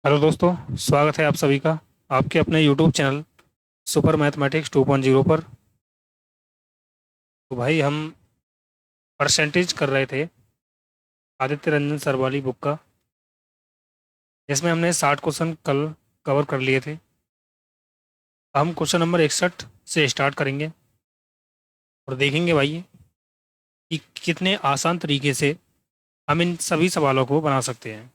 Hello दोस्तों, स्वागत है आप सभी का आपके अपने यूट्यूब चैनल सुपर मैथमेटिक्स 2.0 पर। तो भाई हम परसेंटेज कर रहे थे आदित्य रंजन सर वाली बुक का, जिसमें हमने 60 क्वेश्चन कल कवर कर लिए थे। हम क्वेश्चन नंबर 61 से स्टार्ट करेंगे और देखेंगे भाई कि कितने आसान तरीके से हम इन सभी सवालों को बना सकते हैं।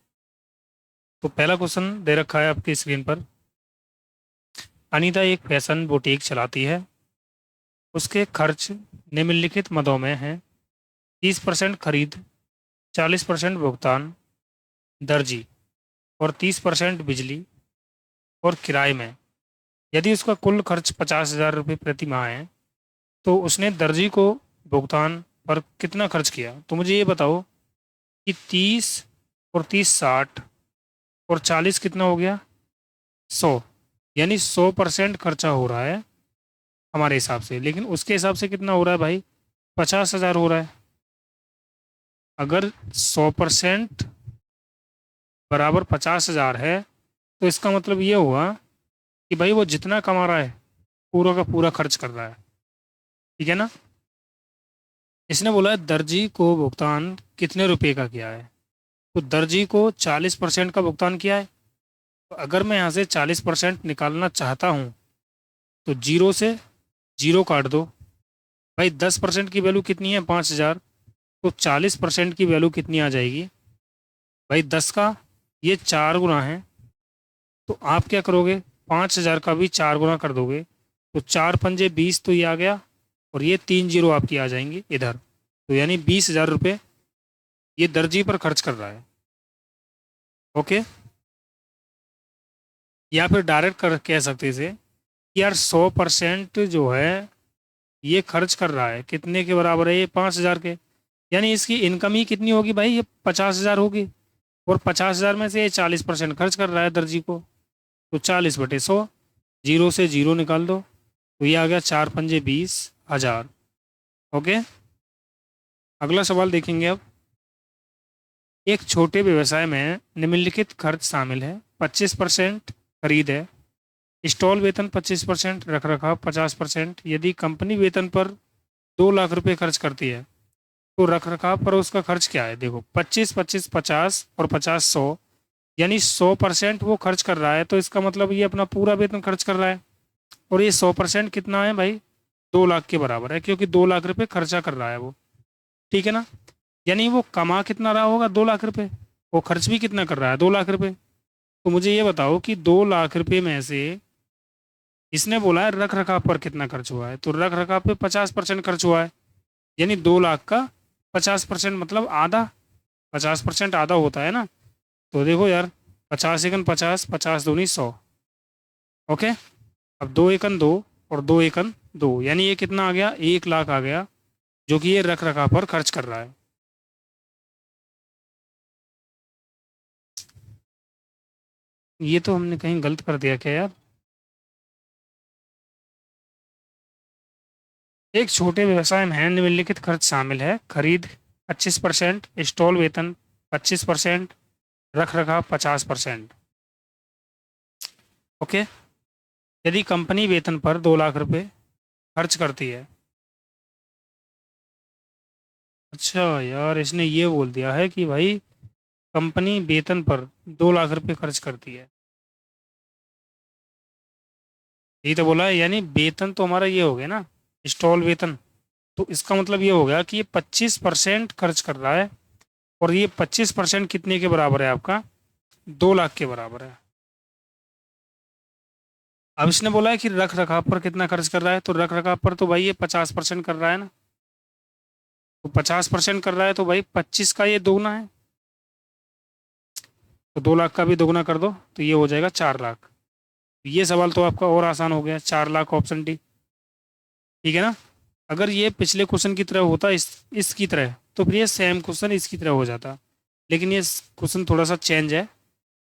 तो पहला क्वेश्चन दे रखा है आपकी स्क्रीन पर। अनीता एक फैशन बुटीक चलाती है। उसके खर्च निम्नलिखित मदों में हैं: 30% खरीद, 40% भुगतान दर्जी और 30% बिजली और किराए में। यदि उसका कुल खर्च 50,000 रुपये प्रति माह है तो उसने दर्जी को भुगतान पर कितना खर्च किया। तो मुझे ये बताओ कि 30 और 30 60 और 40 कितना हो गया, 100। यानी 100% खर्चा हो रहा है हमारे हिसाब से, लेकिन उसके हिसाब से कितना हो रहा है भाई, 50,000 हो रहा है। अगर 100% बराबर 50,000 है तो इसका मतलब ये हुआ कि भाई वो जितना कमा रहा है पूरा का पूरा खर्च कर रहा है। ठीक है ना। इसने बोला है दर्जी को भुगतान कितने रुपए का किया है। तो दर्जी को 40% का भुगतान किया है। तो अगर मैं यहाँ से 40% निकालना चाहता हूँ तो जीरो से जीरो काट दो। भाई 10% की वैल्यू कितनी है, 5,000। तो 40% की वैल्यू कितनी आ जाएगी भाई, 10 का ये 4 गुना है। तो आप क्या करोगे, 5,000 का भी 4 गुना कर दोगे। तो 4 पंजे 20, तो ये आ गया। और ये 3 जीरो आपकी आ जाएंगी इधर। तो यानी 20,000 रुपये ये दर्जी पर खर्च कर रहा है। ओके। या फिर डायरेक्ट कर कह सकते थे कि यार 100% जो है ये खर्च कर रहा है, कितने के बराबर है ये, 5,000 के। यानी इसकी इनकम ही कितनी होगी भाई, ये 50,000 होगी। और 50,000 में से ये 40% खर्च कर रहा है दर्जी को। तो 40/100, जीरो से जीरो निकाल दो। तो ये आ गया 4 पंजे 20,000। ओके। अगला सवाल देखेंगे अब। एक छोटे व्यवसाय में निम्नलिखित खर्च शामिल है: 25% खरीद है, स्टॉल वेतन 25%, रख रखाव 50%। यदि कंपनी वेतन पर 2 लाख रुपए खर्च करती है तो रख रखाव पर उसका खर्च क्या है। देखो 25 25 50 और 50 100, यानी 100% वो खर्च कर रहा है। तो इसका मतलब ये अपना पूरा वेतन खर्च कर रहा है। और ये 100% कितना है भाई, 2 लाख के बराबर है, क्योंकि 2 लाख रुपए खर्चा कर रहा है वो। ठीक है ना। यानी वो कमा कितना रहा होगा, 2 लाख रुपए। वो खर्च भी कितना कर रहा है, 2 लाख रुपए। तो मुझे ये बताओ कि 2 लाख रुपए में से इसने बोला है रख रखाव पर कितना खर्च हुआ है। तो रख रखाव पे 50% खर्च हुआ है। यानी 2 लाख का 50% मतलब आधा। 50% आधा होता है ना। तो देखो यार, 50 एकन 50, 50 दूनी 100। ओके। अब 2 एकन 2 और 2 एकन 2, यानी ये कितना आ गया, 1 लाख आ गया, जो कि ये रख रखाव पर खर्च कर रहा है। ये तो हमने कहीं गलत कर दिया क्या यार। एक छोटे व्यवसाय में निम्नलिखित खर्च शामिल है: खरीद 25%, स्टॉल वेतन 25%, रख रखाव 50%। ओके। यदि कंपनी वेतन पर 2 लाख रुपए खर्च करती है। अच्छा यार, इसने ये बोल दिया है कि भाई कंपनी वेतन पर 2 लाख रुपए खर्च करती है। यही तो बोला है, यानी वेतन तो हमारा ये हो गया ना, स्टॉल वेतन। तो इसका मतलब ये हो गया कि ये 25% खर्च कर रहा है। और ये 25% कितने के बराबर है आपका, 2 लाख के बराबर है। अब इसने बोला है कि रख रखाव पर कितना खर्च कर रहा है। तो रख रखाव पर तो भाई ये 50% कर रहा है ना। तो 50% कर रहा है तो भाई 25 का ये दोगुना है। तो 2 लाख का भी दोगुना कर दो तो ये हो जाएगा 4 लाख। ये सवाल तो आपका और आसान हो गया, 4 लाख, ऑप्शन डी। ठीक है ना। अगर ये पिछले क्वेश्चन की तरह होता, इसकी तरह, तो फिर ये सेम क्वेश्चन इसकी तरह हो जाता। लेकिन ये क्वेश्चन थोड़ा सा चेंज है।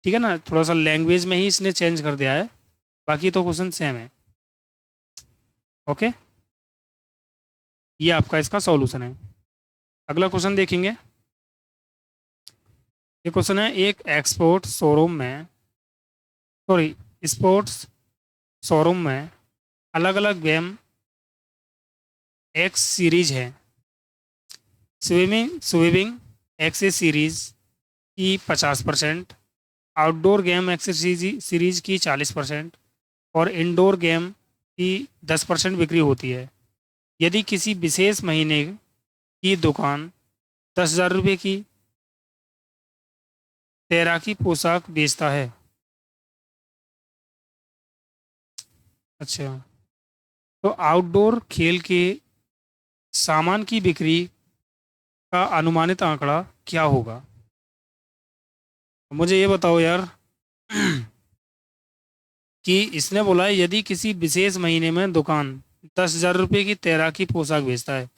ठीक है ना, थोड़ा सा लैंग्वेज में ही इसने चेंज कर दिया है, बाकी तो क्वेश्चन सेम है। ओके। ये आपका इसका सॉल्यूशन है। अगला क्वेश्चन देखेंगे। ये क्वेश्चन है: एक एक्सपोर्ट शोरूम में सॉरी, स्पोर्ट्स शोरूम में अलग अलग गेम एक्स सीरीज है। स्विमिंग एक्सेस सीरीज की 50%, आउटडोर गेम एक्सेस सीरीज की 40% और इंडोर गेम की 10% बिक्री होती है। यदि किसी विशेष महीने की दुकान 10,000 रुपये की तैराकी पोशाक बेचता है। अच्छा, तो आउटडोर खेल के सामान की बिक्री का अनुमानित आंकड़ा क्या होगा? मुझे ये बताओ यार कि इसने बोला है यदि किसी विशेष महीने में दुकान 10,000 रुपये की तैराकी पोशाक बेचता है,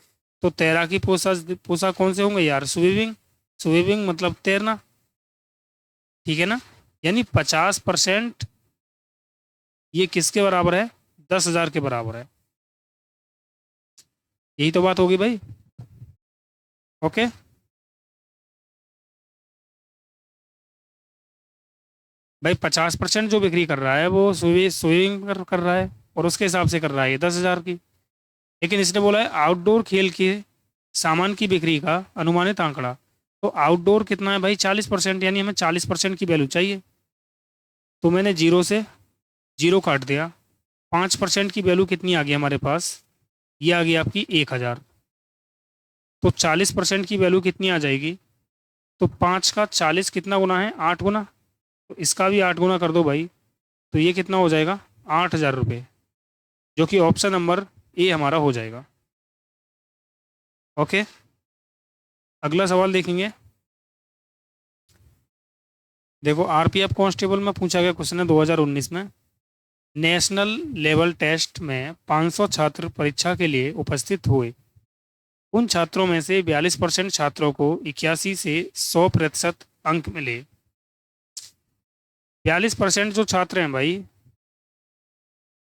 तो तैराकी पोशाक पोशाक कौन से होंगे यार? स्विमिंग, स्विमिंग मतलब तैरना, ठीक है ना? यानी 50% ये किसके बराबर है? 10,000 के बराबर है। यही तो बात होगी भाई। ओके, भाई 50% जो बिक्री कर रहा है वो स्विमिंग कर रहा है, और उसके हिसाब से कर रहा है ये 10,000 की। लेकिन इसने बोला है आउटडोर खेल के सामान की बिक्री का अनुमानित आंकड़ा। तो आउटडोर कितना है भाई? 40%, यानी हमें 40% की वैल्यू चाहिए। तो मैंने जीरो से जीरो काट दिया। 5% की वैल्यू कितनी आ गई हमारे पास? ये आ गई आपकी 1,000। तो 40% की वैल्यू कितनी आ जाएगी? तो 5 का 40 कितना गुना है? 8 गुना। तो इसका भी 8 गुना कर दो भाई। तो ये कितना हो जाएगा? 8,000 रुपये, जो कि ऑप्शन नंबर ए हमारा हो जाएगा। ओके, अगला सवाल देखेंगे। देखो, आरपीएफ कांस्टेबल में पूछा गया क्वेश्चन है 2019 में। नेशनल लेवल टेस्ट में 500 छात्र परीक्षा के लिए उपस्थित हुए। उन छात्रों में से 42% छात्रों को 81 से 100% अंक मिले। 42% जो छात्र हैं भाई,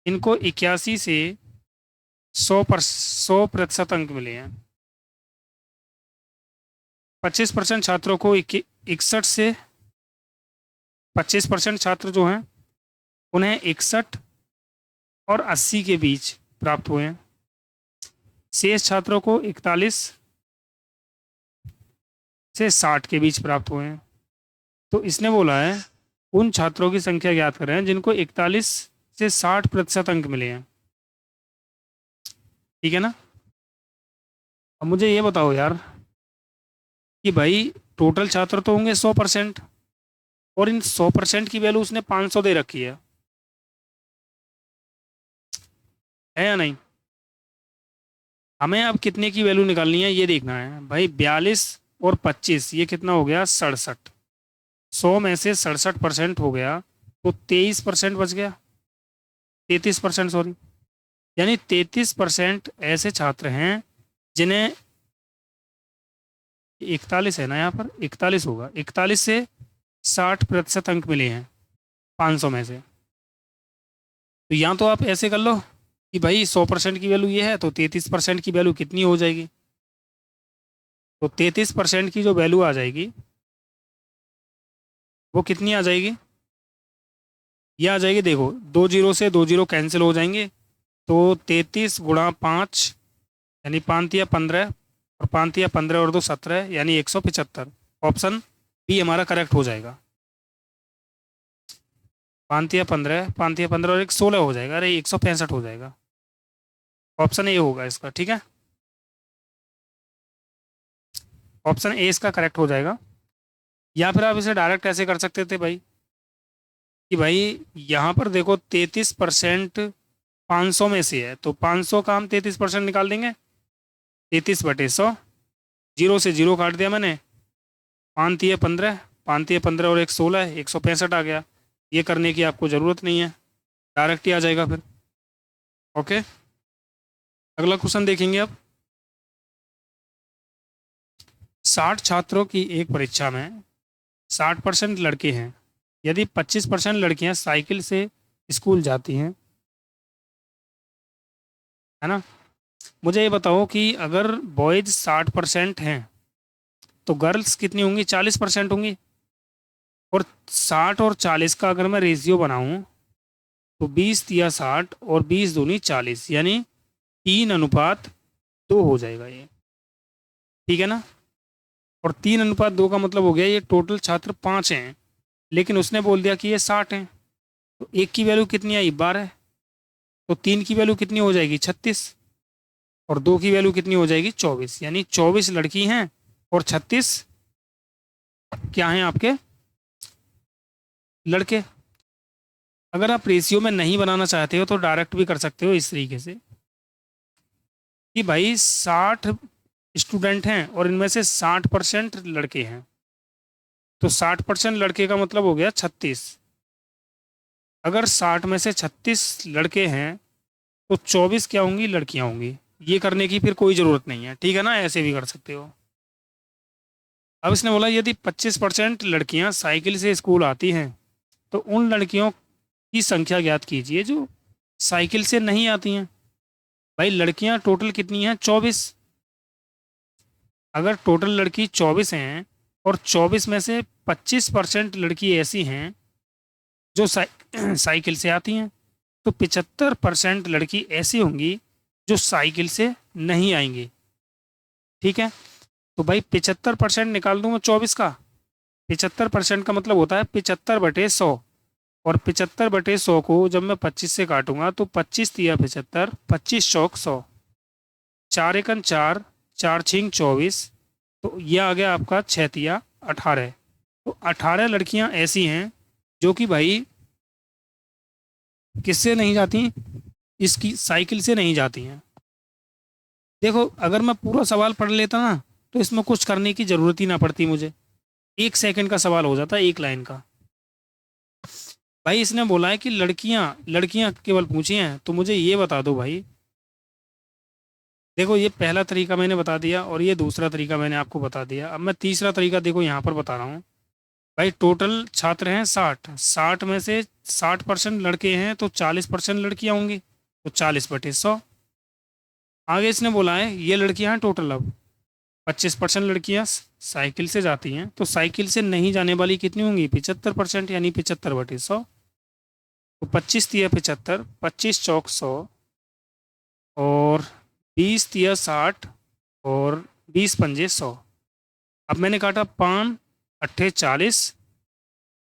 इनको 81 से 100% अंक मिले हैं। 25% छात्रों को 61 से 25% छात्र जो हैं उन्हें 61 और 80 के बीच प्राप्त हुए हैं। शेष छात्रों को 41 से 60 के बीच प्राप्त हुए हैं। तो इसने बोला है उन छात्रों की संख्या ज्ञात करें जिनको 41 से 60% अंक मिले हैं। ठीक है ना? अब मुझे ये बताओ यार कि भाई टोटल छात्र तो होंगे 100%, और इन 100% की वैल्यू उसने 500 दे रखी है या नहीं? हमें अब कितने की वैल्यू निकालनी है ये देखना है भाई। 42 और 25, ये कितना हो गया? 67। 100 में से 67% हो गया, तो 23% बच गया। 33%, सॉरी। यानी 33% ऐसे छात्र हैं जिन्हें 41 है ना, यहाँ पर 41 होगा, 41 से 60% अंक मिले हैं 500 में से। तो यहाँ तो आप ऐसे कर लो कि भाई 100% की वैल्यू ये है, तो 33% की वैल्यू कितनी हो जाएगी? तो 33% की जो वैल्यू आ जाएगी वो कितनी आ जाएगी? ये आ जाएगी, देखो, 2 जीरो से 2 जीरो कैंसिल हो जाएंगे। तो 33 गुणा 5, यानी 5 या 15, और 5 या 15 और 2 17, यानी 175। ऑप्शन बी हमारा करेक्ट हो जाएगा। 5 या 15, 5 या 15 और 16 हो जाएगा। अरे 165 हो जाएगा। ऑप्शन ए होगा इसका, ठीक है? ऑप्शन ए इसका करेक्ट हो जाएगा। या फिर आप इसे डायरेक्ट ऐसे कर सकते थे भाई कि भाई यहाँ पर देखो 33% 500 में से है, तो 500 का हम 33% निकाल देंगे। 33/100, जीरो से जीरो काट दिया मैंने। 5 या 15, 5 या 15 और 1 16, 165 आ गया। ये करने की आपको ज़रूरत नहीं है, डायरेक्ट ही आ जाएगा फिर। ओके, अगला क्वेश्चन देखेंगे अब। 60 छात्रों की एक परीक्षा में 60% लड़के हैं। यदि 25% लड़कियां साइकिल से स्कूल जाती हैं, है ना? मुझे ये बताओ कि अगर बॉयज 60% हैं तो गर्ल्स कितनी होंगी? 40% होंगी। और 60 और 40 का अगर मैं रेशियो बनाऊं तो 20 तिया 60 और 20 दूनी 40, यानी 3:2 हो जाएगा ये। ठीक है ना। और 3:2 का मतलब हो गया ये टोटल छात्र 5 हैं, लेकिन उसने बोल दिया कि ये 60 हैं। तो एक की वैल्यू कितनी आई? 12। तो 3 की वैल्यू कितनी हो जाएगी? 36। और 2 की वैल्यू कितनी हो जाएगी? 24। यानी 24 लड़की हैं और 36 क्या हैं आपके? लड़के। अगर आप रेशियो में नहीं बनाना चाहते हो तो डायरेक्ट भी कर सकते हो इस तरीके से कि भाई 60 स्टूडेंट हैं और इनमें से 60% लड़के हैं, तो 60% लड़के का मतलब हो गया 36। अगर 60 में से 36 लड़के हैं तो 24 क्या होंगी? लड़कियां होंगी। ये करने की फिर कोई ज़रूरत नहीं है, ठीक है ना, ऐसे भी कर सकते हो। अब इसने बोला यदि 25% लड़कियां साइकिल से स्कूल आती हैं तो उन लड़कियों की संख्या ज्ञात कीजिए जो साइकिल से नहीं आती हैं। भाई लड़कियां टोटल कितनी हैं? 24। अगर टोटल लड़की 24 हैं और 24 में से 25% लड़की ऐसी हैं जो साइकिल से आती हैं, तो 75% लड़की ऐसी होंगी जो साइकिल से नहीं आएंगी। ठीक है। तो भाई 75% निकाल दूं मैं 24 का। 75% का मतलब होता है 75/100। और 75/100 को जब मैं 25 से काटूंगा तो 25 तिया 75, 25 चौक 100, 4 एकन 4, 4 छिंग 24। तो यह आ गया आपका 6 तिया 18। तो 18 लड़कियां ऐसी हैं जो कि भाई किससे नहीं जाती? इसकी साइकिल से नहीं जाती हैं। देखो अगर मैं पूरा सवाल पढ़ लेता ना तो इसमें कुछ करने की ज़रूरत ही ना पड़ती मुझे। 1 सेकंड का सवाल हो जाता, एक लाइन का। भाई इसने बोला है कि लड़कियां लड़कियां केवल पूछी हैं, तो मुझे ये बता दो भाई। देखो ये पहला तरीका मैंने बता दिया और ये दूसरा तरीका मैंने आपको बता दिया। अब मैं तीसरा तरीका देखो यहाँ पर बता रहा हूँ। भाई टोटल छात्र हैं 60, 60 में से 60% लड़के हैं तो 40% लड़कियां होंगी, तो 40/100। आगे इसने बोला है ये लड़कियां हैं टोटल। अब 25% लड़कियां साइकिल से जाती हैं, तो साइकिल से नहीं जाने वाली कितनी होंगी? 75%, यानी 75/100। तो 25 तिया 75, 25 चौक 100, और 20 तिया 60, और 20 पंजे 100। अब मैंने काटा 5 अट्ठे 40,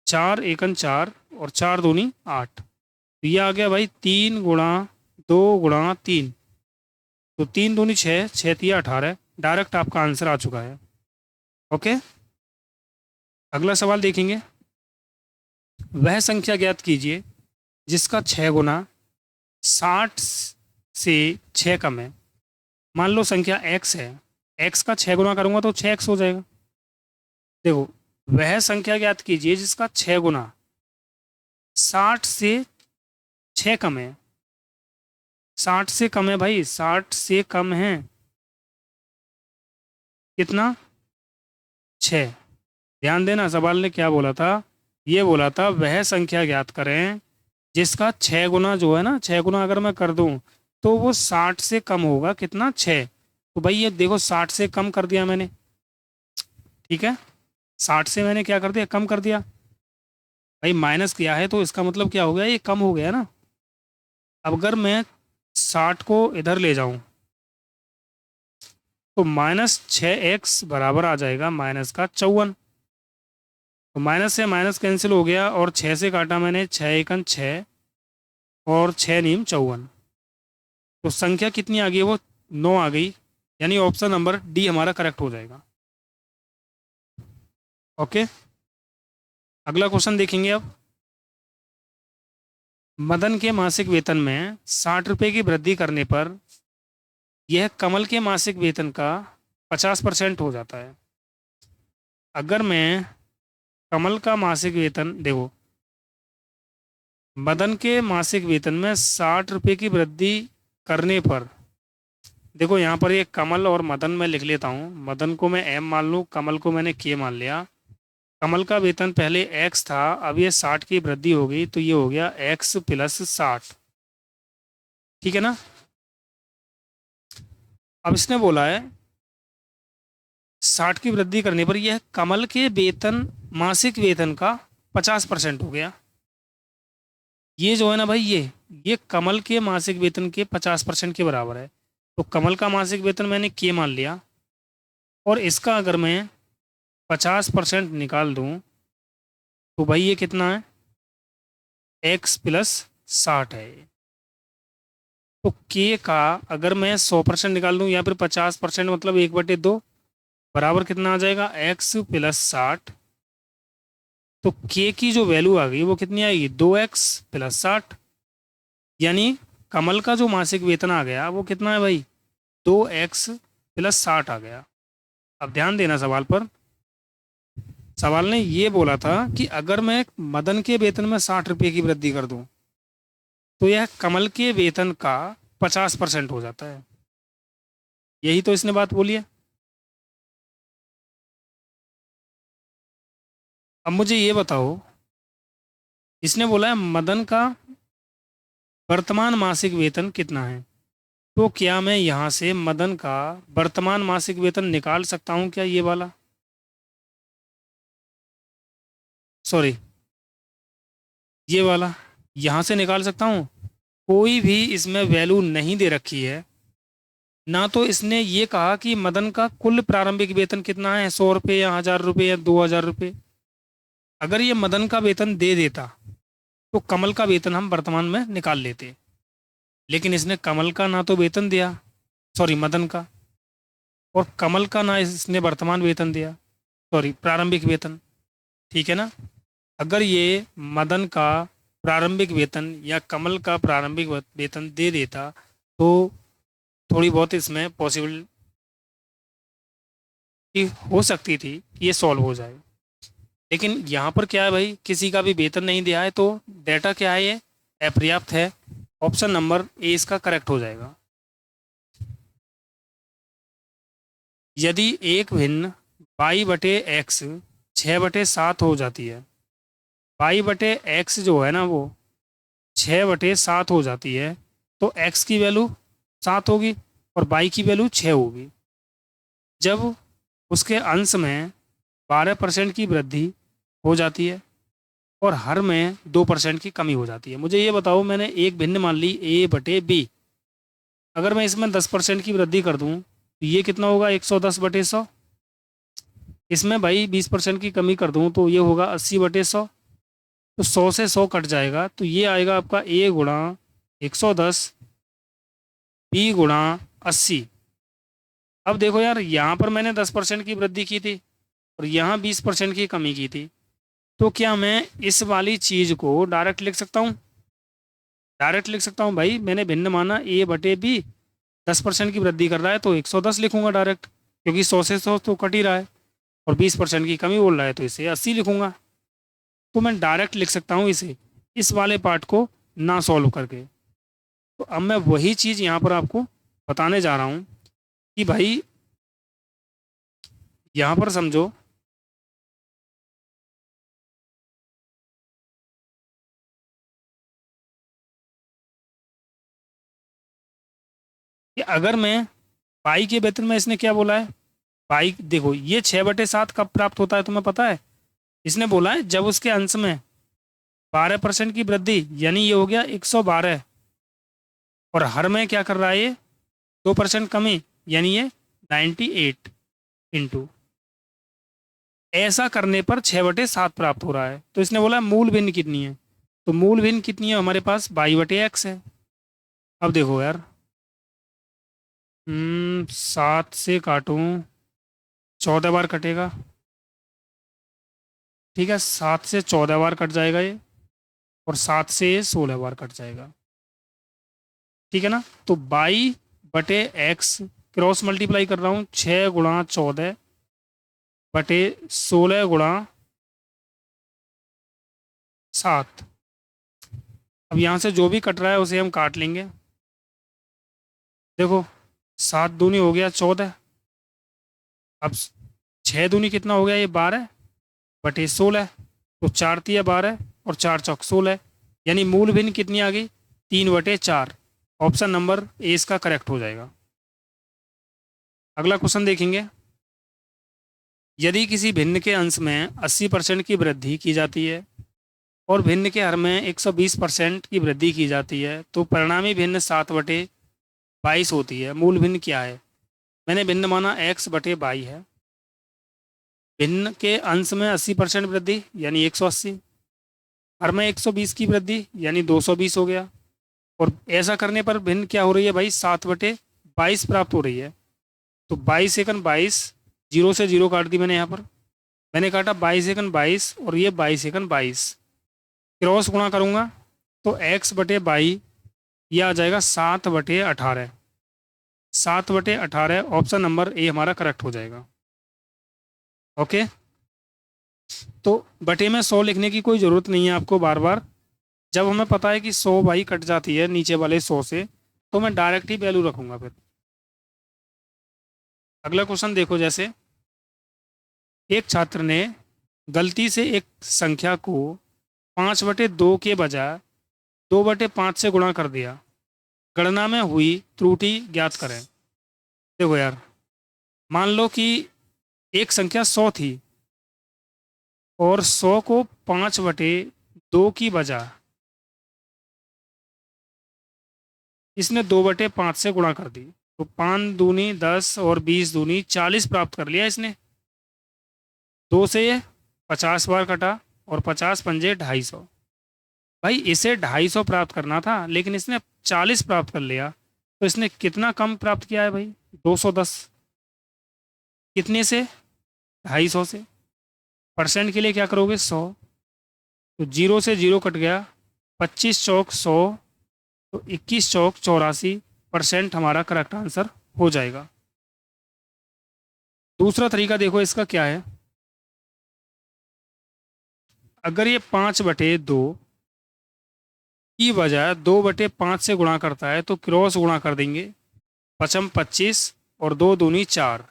4 एकन 4 और 4 दूनी 8। तो ये आ गया भाई 3 × 2 × 3। तो 3 दूनी 6, 6 तिया 18। डायरेक्ट आपका आंसर आ चुका है। ओके। अगला सवाल देखेंगे। वह संख्या ज्ञात कीजिए जिसका 6 गुना 60 से 6 कम है। मान लो संख्या x है, x का 6 गुना करूंगा तो 6x हो जाएगा। देखो वह संख्या ज्ञात कीजिए जिसका 6 गुना 60 से 6 कम है। 60 से कम है भाई, 60 से कम है कितना? 6। ध्यान देना सवाल ने क्या बोला था। ये बोला था वह संख्या ज्ञात करें जिसका 6 गुना जो है ना, 6 गुना अगर मैं कर दूं तो वो 60 से कम होगा कितना? 6। तो भाई ये देखो 60 से कम कर दिया मैंने। ठीक है, 60 से मैंने क्या कर दिया? कम कर दिया। भाई माइनस किया है तो इसका मतलब क्या हो गया? ये कम हो गया ना। अब अगर मैं 60 को इधर ले जाऊं तो -6x बराबर आ जाएगा -54। तो माइनस से माइनस कैंसिल हो गया और 6 से काटा मैंने, 6 एकन 6 और 6 नीम 54। तो संख्या कितनी आ गई? वो 9 आ गई। यानी ऑप्शन नंबर डी हमारा करेक्ट हो जाएगा। ओके। अगला क्वेश्चन देखेंगे अब। मदन के मासिक वेतन में 60 रुपये की वृद्धि करने पर यह कमल के मासिक वेतन का 50% हो जाता है। अगर मैं कमल का मासिक वेतन देखो, मदन के मासिक वेतन में 60 रुपये की वृद्धि करने पर, देखो यहाँ पर ये कमल और मदन मैं लिख लेता हूँ। मदन को मैं एम मान लूँ, कमल को मैंने के मान लिया। कमल का वेतन पहले एक्स था, अब ये 60 की वृद्धि हो गई तो ये हो गया एक्स प्लस 60। ठीक है ना। अब इसने बोला है 60 की वृद्धि करने पर यह कमल के वेतन मासिक वेतन का 50% हो गया। ये जो है ना भाई, ये कमल के मासिक वेतन के 50% के बराबर है। तो कमल का मासिक वेतन मैंने के मान लिया, और इसका अगर मैं 50% निकाल दूं तो भाई ये कितना है, एक्स प्लस 60 है। तो के का अगर मैं 100% निकाल दूं या फिर 50%, मतलब 1/2, बराबर कितना आ जाएगा, एक्स प्लस 60। तो के की जो वैल्यू आ गई वो कितनी आएगी, 2x प्लस 60। यानी कमल का जो मासिक वेतन आ गया वो कितना है भाई, 2x प्लस 60 आ गया। अब ध्यान देना सवाल पर। सवाल ने ये बोला था कि अगर मैं मदन के वेतन में 60 रुपये की वृद्धि कर दूं तो यह कमल के वेतन का 50% हो जाता है। यही तो इसने बात बोली है। अब मुझे ये बताओ, इसने बोला है मदन का वर्तमान मासिक वेतन कितना है। तो क्या मैं यहाँ से मदन का वर्तमान मासिक वेतन निकाल सकता हूँ क्या, ये वाला, सॉरी ये वाला, यहाँ से निकाल सकता हूँ। कोई भी इसमें वैल्यू नहीं दे रखी है। ना तो इसने ये कहा कि मदन का कुल प्रारंभिक वेतन कितना है, 100 रुपये या 1000 रुपये या 2000 रुपये। अगर ये मदन का वेतन दे देता तो कमल का वेतन हम वर्तमान में निकाल लेते। लेकिन इसने कमल का ना तो वेतन दिया, सॉरी मदन का, और कमल का ना इसने वर्तमान वेतन दिया, सॉरी प्रारंभिक वेतन। ठीक है ना। अगर ये मदन का प्रारंभिक वेतन या कमल का प्रारंभिक वेतन दे देता तो थोड़ी बहुत इसमें पॉसिबिलिटी हो सकती थी कि ये सॉल्व हो जाए। लेकिन यहाँ पर क्या है भाई, किसी का भी वेतन नहीं दिया है, तो डेटा क्या है, ये अपर्याप्त है। ऑप्शन नंबर ए इसका करेक्ट हो जाएगा। यदि एक भिन्न बाई बटे एक्स 6/7 हो जाती है, बाई बटे एक्स जो है ना वो 6/7 हो जाती है, तो एक्स की वैल्यू 7 होगी और बाई की वैल्यू 6 होगी। जब उसके अंश में 12% की वृद्धि हो जाती है और हर में 2% की कमी हो जाती है। मुझे ये बताओ, मैंने एक भिन्न मान ली a/b, अगर मैं इसमें 10% की वृद्धि कर दूं तो ये कितना होगा, 110/100। इसमें भाई 20% की कमी कर दूं तो ये होगा 80/100। तो 100 से 100 कट जाएगा, तो ये आएगा आपका a × 110 b × 80। अब देखो यार, यहाँ पर मैंने 10% की वृद्धि की थी और यहाँ 20% की कमी की थी। तो क्या मैं इस वाली चीज़ को डायरेक्ट लिख सकता हूँ, डायरेक्ट लिख सकता हूँ भाई। मैंने भिन्न माना a/b, 10% की वृद्धि कर रहा है तो 110 लिखूंगा डायरेक्ट, क्योंकि 100 से 100 तो कट ही रहा है, और 20% की कमी बोल रहा है तो इसे 80 लिखूंगा। तो मैं डायरेक्ट लिख सकता हूँ इसे, इस वाले पार्ट को ना सॉल्व करके। तो अब मैं वही चीज़ यहाँ पर आपको बताने जा रहा हूँ कि भाई यहाँ पर समझो कि अगर मैं पाई के वेतन में, इसने क्या बोला है, पाई देखो, ये 6/7 कब प्राप्त होता है तुम्हें पता है। इसने बोला है जब उसके अंश में 12% की वृद्धि, यानी ये हो गया 112, और हर में क्या कर रहा है ये 2% कमी, यानी ये 98 इंटू, ऐसा करने पर 6/7 प्राप्त हो रहा है। तो इसने बोला मूल भिन्न कितनी है, तो मूल भिन्न कितनी है हमारे पास, y/x है। अब देखो यार, 7 से काटूं 14 बार कटेगा, ठीक है, 7 से 14 बार कट जाएगा ये, और 7 से 16 बार कट जाएगा, ठीक है ना। तो y/x क्रॉस मल्टीप्लाई कर रहा हूँ, 6×14/16/7। अब यहाँ से जो भी कट रहा है उसे हम काट लेंगे। देखो, 7 दूनी हो गया 14, अब 6 दूनी कितना हो गया, ये 12/16, तो 4×3 = 12 और 4×4 = 16, यानी मूल भिन्न कितनी आ गई, 3/4। ऑप्शन नंबर ए इसका करेक्ट हो जाएगा। अगला क्वेश्चन देखेंगे। यदि किसी भिन्न के अंश में 80% की वृद्धि की जाती है और भिन्न के हर में 120% की वृद्धि की जाती है, तो परिणामी भिन्न 7/22 होती है। मूल भिन्न क्या है? मैंने भिन्न माना x/22 है। भिन्न के अंश में 80% वृद्धि यानी 180, हर में 120 की वृद्धि यानी 220 हो गया। और ऐसा करने पर भिन्न क्या हो रही है भाई? 7/22 प्राप्त हो रही है। तो 22 × 22, जीरो से जीरो काट दी मैंने यहाँ पर। मैंने काटा 22 × 22 और ये 22 × 22, क्रॉस गुणा करूंगा तो x/22 ये आ जाएगा 7/18। 7/18 ऑप्शन नंबर ए हमारा करेक्ट हो जाएगा। ओके, तो बटे में 100 लिखने की कोई ज़रूरत नहीं है आपको बार बार। जब हमें पता है कि 100 भाई कट जाती है नीचे वाले 100 से, तो मैं डायरेक्ट ही वैल्यू रखूंगा फिर। अगला क्वेश्चन देखो, जैसे एक छात्र ने गलती से एक संख्या को 5/2 के बजाय 2/5 से गुणा कर दिया। गणना में हुई त्रुटि ज्ञात करें। देखो यार, मान लो कि एक संख्या 100 थी और 100 को 5/2 की बजाय इसने 2/5 से गुणा कर दी, तो 5 दूनी 10 और 20 दूनी 40 प्राप्त कर लिया इसने। 2 से ये 50 बार कटा और 50 पंजे 250। भाई इसे 250 प्राप्त करना था लेकिन इसने 40 प्राप्त कर लिया, तो इसने कितना कम प्राप्त किया है भाई? 210। कितने से? 250 से। परसेंट के लिए क्या करोगे? 100। तो जीरो से जीरो कट गया, 25 चौक 100, तो 21 चौक 84% हमारा करेक्ट आंसर हो जाएगा। दूसरा तरीका देखो इसका क्या है। अगर ये 5/2 की बजाय 2/5 से गुणा करता है तो क्रॉस गुणा कर देंगे। 5 25 और 2 दूनी 4।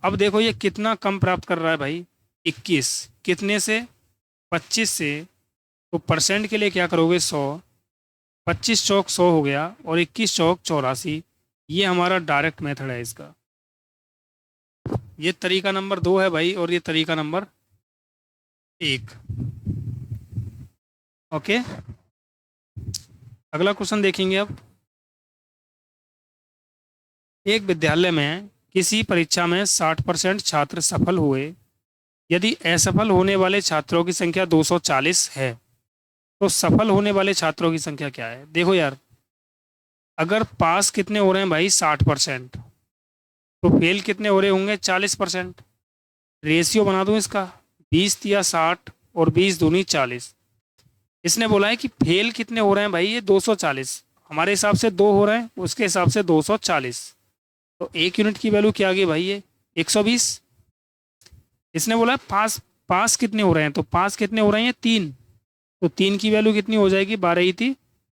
अब देखो ये कितना कम प्राप्त कर रहा है भाई? 21। कितने से? 25 से। तो परसेंट के लिए क्या करोगे? 100। 25 चौक 100 हो गया और 21 चौक 84। ये हमारा डायरेक्ट मेथड है इसका। ये तरीका नंबर 2 है भाई, और ये तरीका नंबर 1। ओके, अगला क्वेश्चन देखेंगे अब। एक विद्यालय में किसी परीक्षा में 60% छात्र सफल हुए। यदि असफल होने वाले छात्रों की संख्या 240 है, तो सफल होने वाले छात्रों की संख्या क्या है? देखो यार, अगर पास कितने हो रहे हैं भाई? 60%। तो फेल कितने हो रहे होंगे? 40%। रेशियो बना दूं इसका, 20 या 60 और 20 दूनी 40। इसने बोला है कि फेल कितने हो रहे हैं भाई? ये 240। हमारे हिसाब से 2 हो रहे हैं, उसके हिसाब से 240। तो 1 यूनिट की वैल्यू क्या आ गई भाई? ये 120। इसने बोला है पास, पास कितने हो रहे हैं? तो पास कितने हो रहे हैं? 3। तो 3 की वैल्यू कितनी हो जाएगी? 12 ×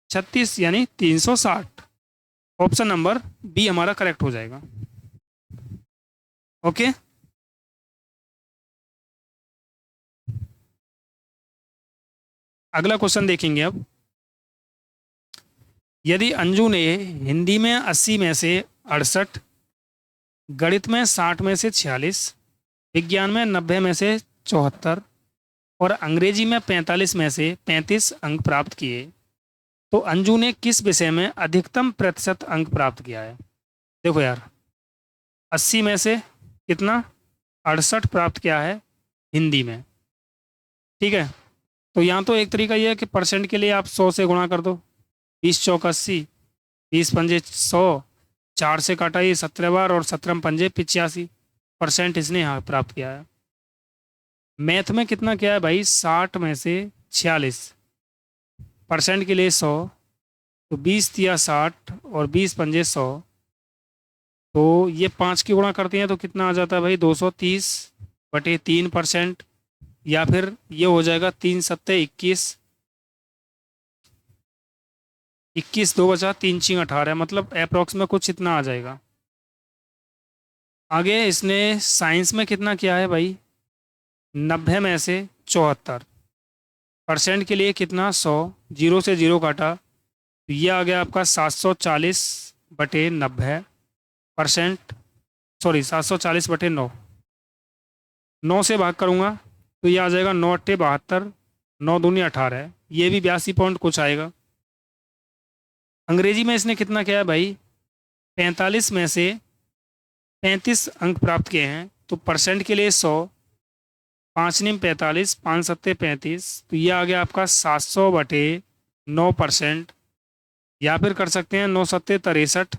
36 यानी 360। ऑप्शन नंबर बी हमारा करेक्ट हो जाएगा। ओके, अगला क्वेश्चन देखेंगे अब। यदि अंजू ने हिंदी में 80 में से 68, गणित में 60 में से 46, विज्ञान में 90 में से 74 और अंग्रेजी में 45 में से 35 अंक प्राप्त किए, तो अंजू ने किस विषय में अधिकतम प्रतिशत अंक प्राप्त किया है? देखो यार, 80 में से कितना? 68 प्राप्त किया है हिंदी में। ठीक है, तो यहाँ तो एक तरीका यह है कि परसेंट के लिए आप 100 से गुणा कर दो। 20 चौक 80, 20 पंजे 100, 4 से काटा ये 17 बार और 17 पंजे 85% इसने यहाँ प्राप्त किया है। मैथ में कितना किया है भाई? 60 में से 46, परसेंट के लिए 100, तो 20 तिया 60 और 20 पंजे 100, तो ये 5 की गुणा करते हैं तो कितना आ जाता है भाई? 230/3%, या फिर ये हो जाएगा 3 सत्ते 21, 21 2 बचा 3 चिंग 18, मतलब अप्रोक्स में कुछ इतना आ जाएगा। आगे इसने साइंस में कितना किया है भाई? 90 में से 74, परसेंट के लिए कितना? 100। जीरो से जीरो काटा तो ये आ गया आपका 740/90%। सॉरी, 740/9। 9 से भाग करूंगा तो ये आ जाएगा 9 × 8 = 72, 9 दूनी 18 है, ये भी 82 पॉइंट कुछ आएगा। अंग्रेजी में इसने कितना किया है भाई, 45 में से 35 अंक प्राप्त किए हैं, तो परसेंट के लिए 100, 5 निम 45, 5 सत्ते 35, तो ये आ गया आपका 700/9%। या फिर कर सकते हैं 9 सत्ते 63,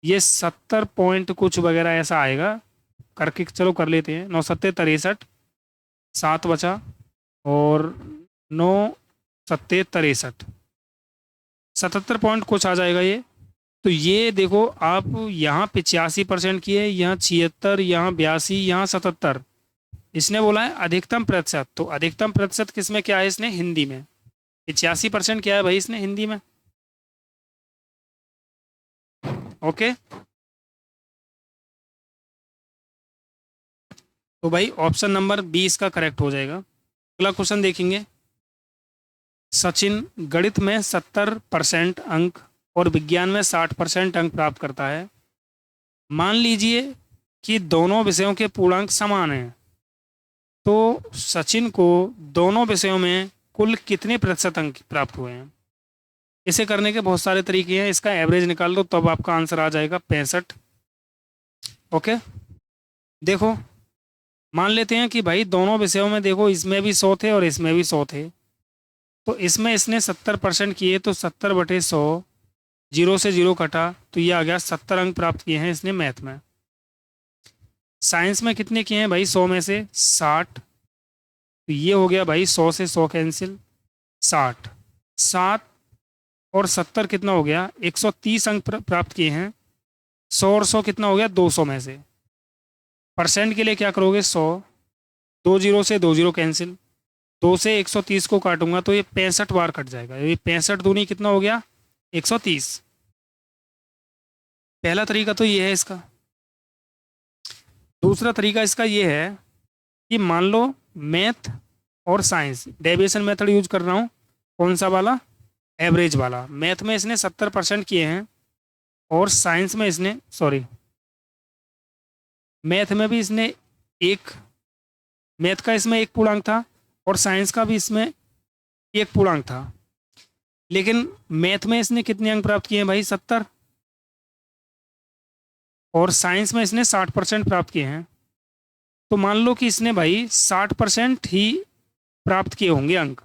ये 70 पॉइंट कुछ वगैरह ऐसा आएगा करके, चलो कर लेते हैं। 9 सत्ते 63, 7 बचा, और 9 सत्ते 63, 77 पॉइंट कुछ आ जाएगा ये। तो ये देखो आप यहाँ 85% किए, यहाँ 76, यहाँ 82, यहाँ 77। इसने बोला है अधिकतम प्रतिशत, तो अधिकतम प्रतिशत किसमें क्या है, इसने हिंदी में 85% क्या है भाई इसने हिंदी में। ओके, तो भाई ऑप्शन नंबर 20 का करेक्ट हो जाएगा। अगला क्वेश्चन देखेंगे। सचिन गणित में 70% अंक और विज्ञान में 60% अंक प्राप्त करता है। मान लीजिए कि दोनों विषयों के पूर्णांक समान हैं, तो सचिन को दोनों विषयों में कुल कितने प्रतिशत अंक प्राप्त हुए हैं। इसे करने के बहुत सारे तरीके हैं, इसका एवरेज निकाल दो तब आपका आंसर आ जाएगा 65। ओके, देखो मान लेते हैं कि भाई दोनों विषयों में देखो इसमें भी 100 थे और इसमें भी 100 थे, तो इसमें इसने 70% किए, तो 70/100, 0 से 0 कटा, तो ये आ गया 70 अंक प्राप्त किए हैं इसने मैथ में। साइंस में कितने किए हैं भाई, 100 में से 60, तो ये हो गया भाई 100 से 100 कैंसिल, 60, 7 और 70 कितना हो गया, 130 अंक प्राप्त किए हैं। 100 और 100 कितना हो गया, 200 में से। परसेंट के लिए क्या करोगे, 100, 2 0 से 2 0 कैंसिल, 2 से 130 को काटूंगा तो ये 65 बार कट जाएगा, ये 65 दूनी कितना हो गया, 130। पहला तरीका तो ये है इसका। दूसरा तरीका इसका ये है कि मान लो मैथ और साइंस डेविएशन मेथड यूज कर रहा हूँ, कौन सा वाला, एवरेज वाला। मैथ में इसने 70% किए हैं और साइंस में इसने मैथ में भी इसने मैथ का इसमें 1 पूर्णांक था और साइंस का भी इसमें 1 पूर्णांक था, लेकिन मैथ में इसने कितने अंक प्राप्त किए हैं भाई, 70, और साइंस में इसने 60% प्राप्त किए हैं। तो मान लो कि इसने भाई 60% ही प्राप्त किए होंगे अंक,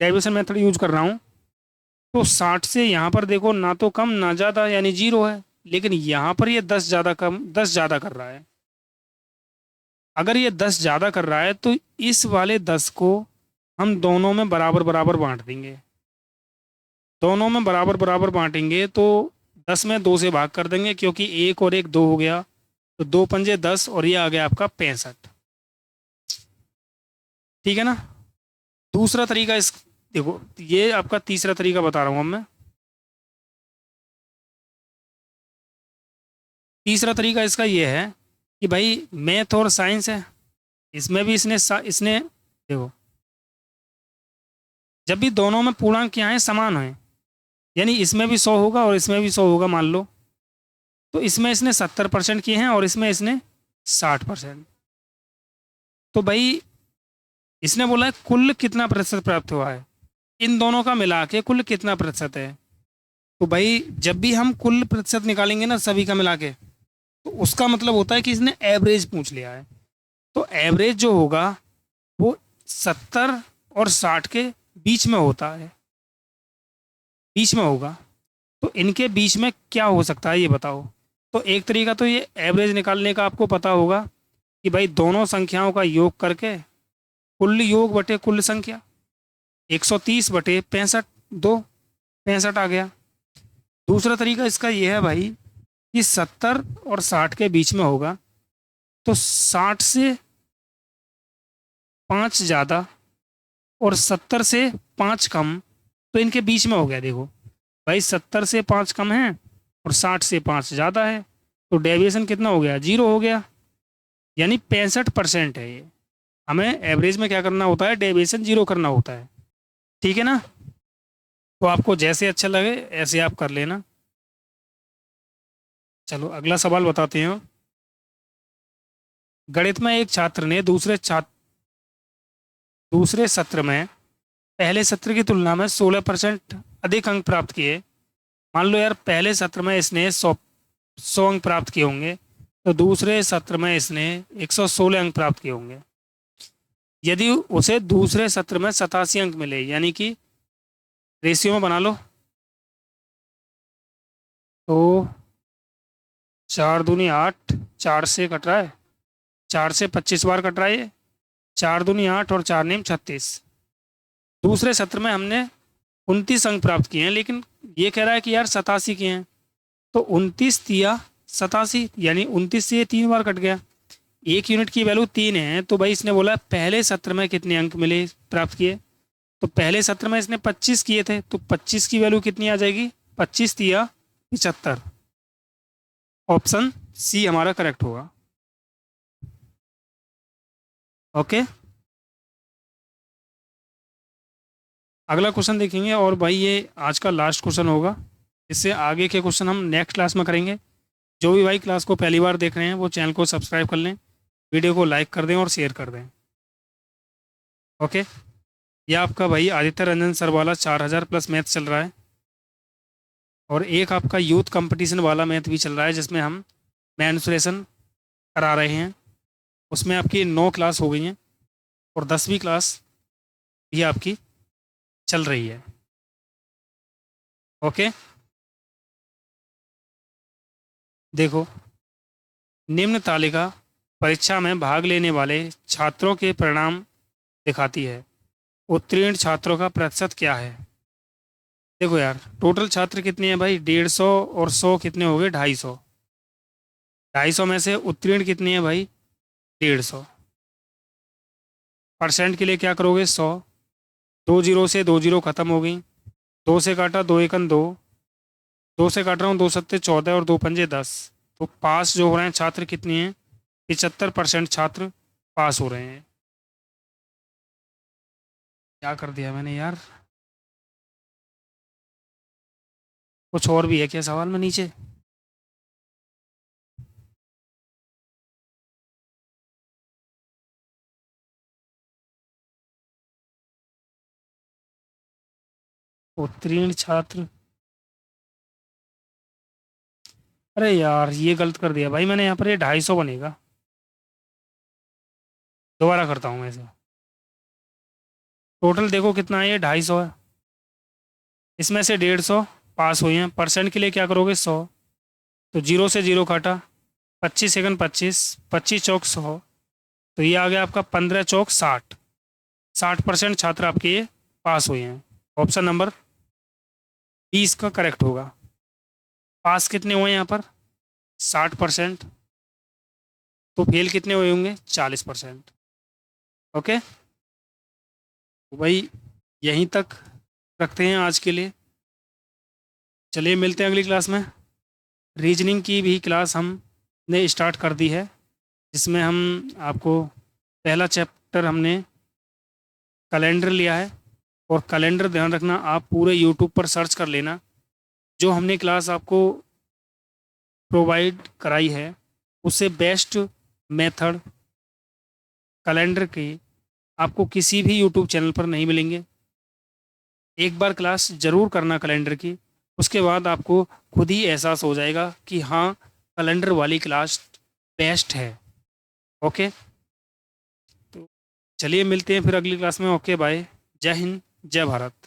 डेविएशन मेथड यूज कर रहा हूँ, तो 60 से यहाँ पर देखो ना तो कम ना ज़्यादा, यानी 0 है, लेकिन यहाँ पर ये 10 ज़्यादा कम 10 ज़्यादा कर रहा है। अगर ये 10 ज़्यादा कर रहा है तो इस वाले 10 को हम दोनों में बराबर बराबर बांट देंगे। दोनों में बराबर बराबर बांटेंगे तो 10 में 2 से भाग कर देंगे, क्योंकि 1 और 1 2 हो गया, तो 2 पंजे 10 और ये आ गया आपका 65। ठीक है ना। दूसरा तरीका इस देखो, ये आपका तीसरा तरीका बता रहा हूँ अब मैं। तीसरा तरीका इसका ये है कि भाई मैथ और साइंस है, इसमें भी इसने देखो, जब भी दोनों में पूर्णांक क्या है, समान है, यानी इसमें भी 100 होगा और इसमें भी 100 होगा मान लो, तो इसमें इसने 70% किए हैं और इसमें इसने 60%। तो भाई इसने बोला है कुल कितना प्रतिशत प्राप्त हुआ है, इन दोनों का मिला के कुल कितना प्रतिशत है। तो भाई जब भी हम कुल प्रतिशत निकालेंगे ना सभी का मिला के, तो उसका मतलब होता है कि इसने एवरेज पूछ लिया है। तो एवरेज जो होगा वो 70 और 60 के बीच में होता है, बीच में होगा। तो इनके बीच में क्या हो सकता है ये बताओ। तो एक तरीका तो ये एवरेज निकालने का आपको पता होगा कि भाई दोनों संख्याओं का योग करके कुल योग बटे कुल संख्या, 130/65, 65 आ गया। दूसरा तरीका इसका ये है भाई कि 70 और 60 के बीच में होगा, तो 60 से 5 ज़्यादा और 70 से 5 कम, तो इनके बीच में हो गया। देखो भाई 70 से 5 कम है और 60 से 5 ज़्यादा है, तो डेविएशन कितना हो गया, 0 हो गया, यानी 65% है ये। हमें एवरेज में क्या करना होता है, डेविएशन 0 करना होता है। ठीक है ना। तो आपको जैसे अच्छा लगे ऐसे आप कर लेना। चलो अगला सवाल बताते हैं। गणित में एक छात्र ने दूसरे सत्र में पहले सत्र की तुलना में 16% अधिक अंक प्राप्त किए। मान लो यार पहले सत्र में इसने 100 अंक प्राप्त किए होंगे, तो दूसरे सत्र में इसने 116 अंक प्राप्त किए होंगे। यदि उसे दूसरे सत्र में 87 अंक मिले, यानी कि रेशियो में बना लो, तो 4 दूनी 8, 4 से कट रहा है, 4 से 25 बार कट रहा है ये, 4 दूनी 8 और 4 9 36। दूसरे सत्र में हमने 29 अंक प्राप्त किए हैं, लेकिन ये कह रहा है कि यार 87 किए हैं, तो 29 तिया 87, यानी 29 से 3 बार कट गया। एक यूनिट की वैल्यू 3 है, तो भाई इसने बोला पहले सत्र में कितने अंक मिले प्राप्त किए, तो पहले सत्र में इसने 25 किए थे, तो 25 की वैल्यू कितनी आ जाएगी, 25 तिया 75। ऑप्शन सी हमारा करेक्ट होगा। ओके, अगला क्वेश्चन देखेंगे, और भाई ये आज का लास्ट क्वेश्चन होगा। इससे आगे के क्वेश्चन हम नेक्स्ट क्लास में करेंगे। जो भी भाई क्लास को पहली बार देख रहे हैं वो चैनल को सब्सक्राइब कर लें, वीडियो को लाइक कर दें और शेयर कर दें। ओके, यह आपका भाई आदित्य रंजन सर वाला 4000 प्लस मैथ चल रहा है, और एक आपका यूथ कंपटीशन वाला मैथ भी चल रहा है, जिसमें हम मैन्सुरेशन करा रहे हैं। उसमें आपकी 9 क्लास हो गई हैं, और 10वीं क्लास भी आपकी चल रही है। ओके, देखो, निम्न तालिका परीक्षा में भाग लेने वाले छात्रों के परिणाम दिखाती है। उत्तीर्ण छात्रों का प्रतिशत क्या है। देखो यार, टोटल छात्र कितने हैं भाई, 150, और 100 कितने हो गए, 250। 250 में से उत्तीर्ण कितने हैं भाई, 150। परसेंट के लिए क्या करोगे, 100। 2 जीरो से 2 जीरो खत्म हो गई, 2 से काटा, 2 एकन 2, 2 से काट रहा हूँ, 2 सत्ते 14 और 2 पंजे 10। तो पास जो हो रहे हैं छात्र कितने हैं, 75% छात्र पास हो रहे हैं। क्या कर दिया मैंने यार, कुछ और भी है क्या सवाल में नीचे। उत्तीर्ण छात्र, अरे यार ये गलत कर दिया भाई मैंने, यहाँ पर ये 250 बनेगा। दोबारा करता हूँ मैं इसे। टोटल देखो कितना है, ये 250 है, इसमें से 150 पास हुए हैं। परसेंट के लिए क्या करोगे, 100। तो जीरो से जीरो काटा, 25 सेकंड 25, 25 चौक 100, तो ये आ गया आपका 15 चौक 60। 60% छात्र आपके ये पास हुए हैं। ऑप्शन नंबर 20 का करेक्ट होगा। पास कितने हुए यहाँ पर, 60%, तो फेल कितने हुए होंगे, 40%। ओके, तो भाई यहीं तक रखते हैं आज के लिए। चलिए मिलते हैं अगली क्लास में। रीजनिंग की भी क्लास हमने स्टार्ट कर दी है, जिसमें हम आपको पहला चैप्टर हमने कैलेंडर लिया है, और कैलेंडर ध्यान रखना आप पूरे यूट्यूब पर सर्च कर लेना। जो हमने क्लास आपको प्रोवाइड कराई है उससे बेस्ट मेथड कैलेंडर के आपको किसी भी यूट्यूब चैनल पर नहीं मिलेंगे। एक बार क्लास ज़रूर करना कैलेंडर की, उसके बाद आपको खुद ही एहसास हो जाएगा कि हाँ कैलेंडर वाली क्लास बेस्ट है। ओके, तो चलिए मिलते हैं फिर अगली क्लास में। ओके बाय, जय हिंद, जय भारत।